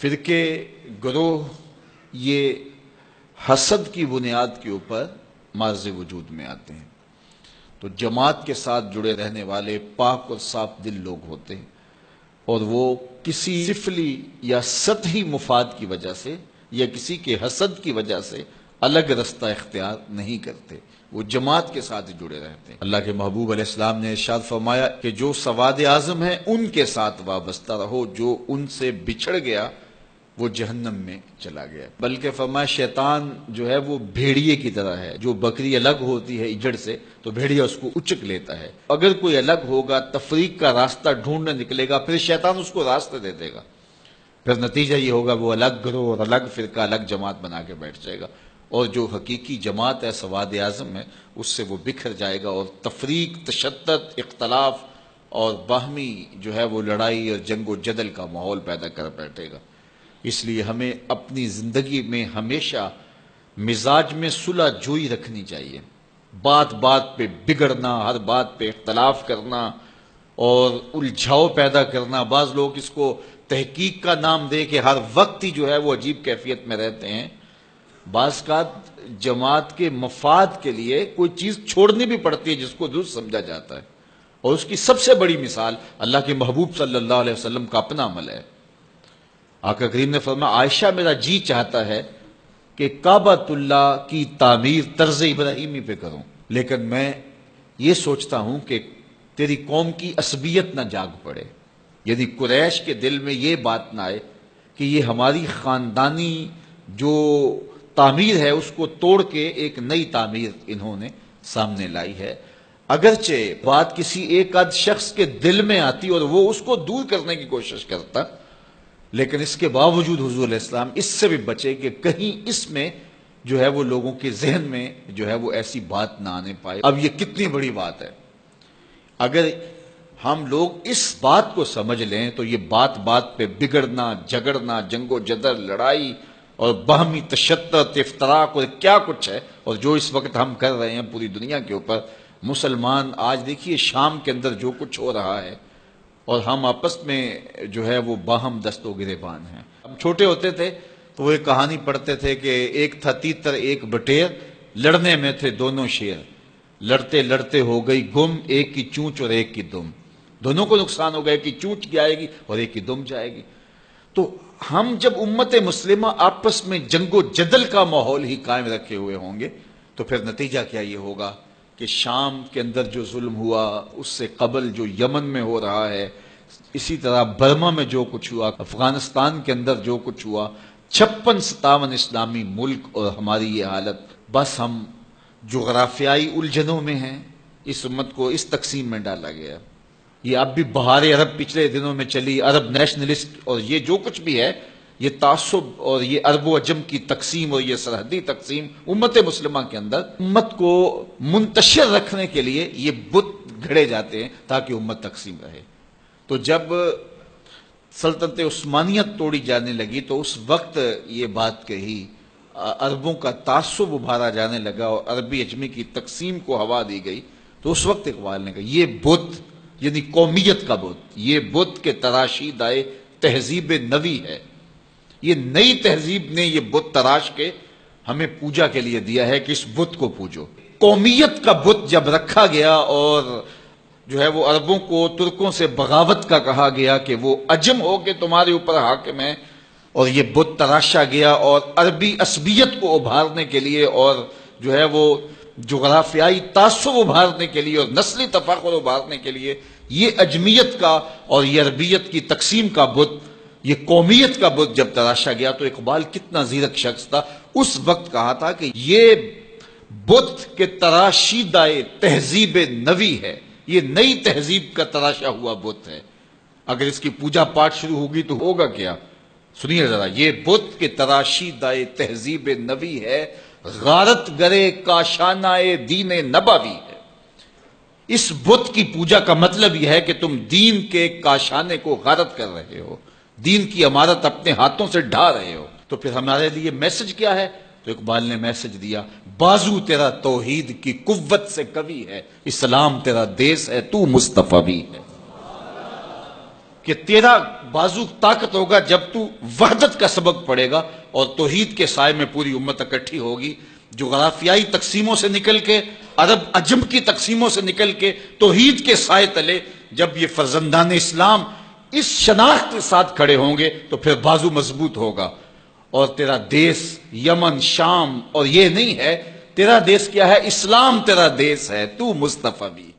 فرقے گروہ یہ حسد کی بنیاد کے اوپر مارز وجود میں آتے ہیں، تو جماعت کے ساتھ جڑے رہنے والے پاک اور صاف دل لوگ ہوتے ہیں، اور وہ کسی سفلی یا سطحی مفاد کی وجہ سے یا کسی کے حسد کی وجہ سے الگ رستہ اختیار نہیں کرتے، وہ جماعت کے ساتھ جڑے رہتے ہیں۔ اللہ کے محبوب علیہ السلام نے ارشاد فرمایا کہ جو سواد اعظم ہیں ان کے ساتھ وابستہ رہو، جو ان سے بچھڑ گیا وہ جہنم میں چلا گیا۔ بلکہ فرمایا شیطان جو ہے وہ بھیڑیے کی طرح ہے، جو بکری الگ ہوتی ہے اجڑ سے تو بھیڑیا اس کو اچک لیتا ہے، اگر کوئی الگ ہوگا تفریق کا راستہ ڈھونڈنے نکلے گا پھر شیطان اس کو راستہ دے دے گا، پھر نتیجہ یہ ہوگا وہ الگ گروہ اور الگ فرقہ الگ جماعت بنا کے بیٹھ جائے گا، اور جو حقیقی جماعت ہے سواد اعظم ہے اس سے وہ بکھر جائے گا، اور تفریق، تشدد، اختلاف اور باہمی جو ہے وہ لڑائی اور جنگ و جدل کا ماحول پیدا کر بیٹھے گا۔ اس لیے ہمیں اپنی زندگی میں ہمیشہ مزاج میں صلح جوئی رکھنی چاہیے، بات بات پہ بگڑنا، ہر بات پہ اختلاف کرنا اور الجھاؤ پیدا کرنا، بعض لوگ اس کو تحقیق کا نام دے کے ہر وقت ہی جو ہے وہ عجیب کیفیت میں رہتے ہیں۔ بعض کا جماعت کے مفاد کے لیے کوئی چیز چھوڑنی بھی پڑتی ہے جس کو درست سمجھا جاتا ہے، اور اس کی سب سے بڑی مثال اللہ کے محبوب صلی اللہ علیہ وسلم کا اپنا عمل ہے۔ آقا کریم نے فرمایا عائشہ میرا جی چاہتا ہے کہ کعبۃ اللہ کی تعمیر طرز ابراہیمی پہ کروں، لیکن میں یہ سوچتا ہوں کہ تیری قوم کی عصبیت نہ جاگ پڑے، یعنی قریش کے دل میں یہ بات نہ آئے کہ یہ ہماری خاندانی جو تعمیر ہے اس کو توڑ کے ایک نئی تعمیر انہوں نے سامنے لائی ہے۔ اگرچہ بات کسی ایک آدھ شخص کے دل میں آتی اور وہ اس کو دور کرنے کی کوشش کرتا، لیکن اس کے باوجود حضور علیہ السلام اس سے بھی بچے کہ کہیں اس میں جو ہے وہ لوگوں کے ذہن میں جو ہے وہ ایسی بات نہ آنے پائے۔ اب یہ کتنی بڑی بات ہے، اگر ہم لوگ اس بات کو سمجھ لیں تو یہ بات بات پہ بگڑنا، جھگڑنا، جنگ و جدل، لڑائی اور باہمی تشدد، افتراق اور کیا کچھ ہے، اور جو اس وقت ہم کر رہے ہیں پوری دنیا کے اوپر، مسلمان آج دیکھیے شام کے اندر جو کچھ ہو رہا ہے، اور ہم آپس میں جو ہے وہ باہم دست و گریبان ہیں۔ ہم چھوٹے ہوتے تھے تو وہ ایک کہانی پڑھتے تھے کہ ایک تھا تیتر ایک بٹیر، لڑنے میں تھے دونوں شیر، لڑتے لڑتے ہو گئی گم، ایک کی چونچ اور ایک کی دم، دونوں کو نقصان ہو گیا، ایک کی چونچ جائے گی اور ایک کی دم جائے گی۔ تو ہم جب امت مسلمہ آپس میں جنگ و جدل کا ماحول ہی قائم رکھے ہوئے ہوں گے تو پھر نتیجہ کیا یہ ہوگا کہ شام کے اندر جو ظلم ہوا، اس سے قبل جو یمن میں ہو رہا ہے، اسی طرح برما میں جو کچھ ہوا، افغانستان کے اندر جو کچھ ہوا، 56-57 اسلامی ملک اور ہماری یہ حالت، بس ہم جغرافیائی الجھنوں میں ہیں۔ اس امت کو اس تقسیم میں ڈالا گیا۔ یہ اب بھی بہار عرب پچھلے دنوں میں چلی، عرب نیشنلسٹ اور یہ جو کچھ بھی ہے، یہ تعصب اور یہ عرب و عجم کی تقسیم اور یہ سرحدی تقسیم امت مسلمہ کے اندر امت کو منتشر رکھنے کے لیے یہ بت گھڑے جاتے ہیں تاکہ امت تقسیم رہے۔ تو جب سلطنت عثمانیت توڑی جانے لگی تو اس وقت یہ بات کہی، عربوں کا تعصب ابھارا جانے لگا اور عربی عجمی کی تقسیم کو ہوا دی گئی، تو اس وقت اقبال نے کہا یہ بت یعنی قومیت کا بت، یہ بت کے تراشید آئے تہذیب نوی ہے، یہ نئی تہذیب نے یہ بت تراش کے ہمیں پوجا کے لیے دیا ہے کہ اس بت کو پوجو۔ قومیت کا بت جب رکھا گیا اور جو ہے وہ عربوں کو ترکوں سے بغاوت کا کہا گیا کہ وہ عجم ہو کے تمہارے اوپر حاکم ہے، اور یہ بت تراشا گیا اور عربی عصبیت کو ابھارنے کے لیے اور جو ہے وہ جغرافیائی تعصب ابھارنے کے لیے اور نسلی تفاخر ابھارنے کے لیے یہ عجمیت کا اور یہ عربیت کی تقسیم کا بت، یہ قومیت کا بت جب تراشا گیا تو اقبال کتنا زیرک شخص تھا، اس وقت کہا تھا کہ یہ بت کے تراشیدہ تہذیب نوی ہے، یہ نئی تہذیب کا تراشا ہوا بت ہے، اگر اس کی پوجا پاٹ شروع ہوگی تو ہوگا کیا؟ سنیے ذرا، یہ بت کے تراشیدہ تہذیب نوی ہے، غارت گرے کاشانہ دین نبوی ہے۔ اس بت کی پوجا کا مطلب یہ ہے کہ تم دین کے کاشانے کو غارت کر رہے ہو، دین کی عمارت اپنے ہاتھوں سے ڈھا رہے ہو۔ تو پھر ہمارے لیے میسج کیا ہے؟ تو اقبال نے میسج دیا، بازو تیرا توحید کی قوت سے قوی ہے، اسلام تیرا دیس ہے، تو مصطفی ہے۔ کہ تیرا بازو طاقت ہوگا جب تو وحدت کا سبق پڑھے گا اور توحید کے سائے میں پوری امت اکٹھی ہوگی. جغرافیائی تقسیموں سے نکل کے، عرب عجم کی تقسیموں سے نکل کے توحید کے سائے تلے جب یہ فرزندان اسلام اس شناخت کے ساتھ کھڑے ہوں گے تو پھر بازو مضبوط ہوگا. اور تیرا دیس یمن، شام اور یہ نہیں ہے، تیرا دیس کیا ہے؟ اسلام تیرا دیس ہے، تو مصطفی.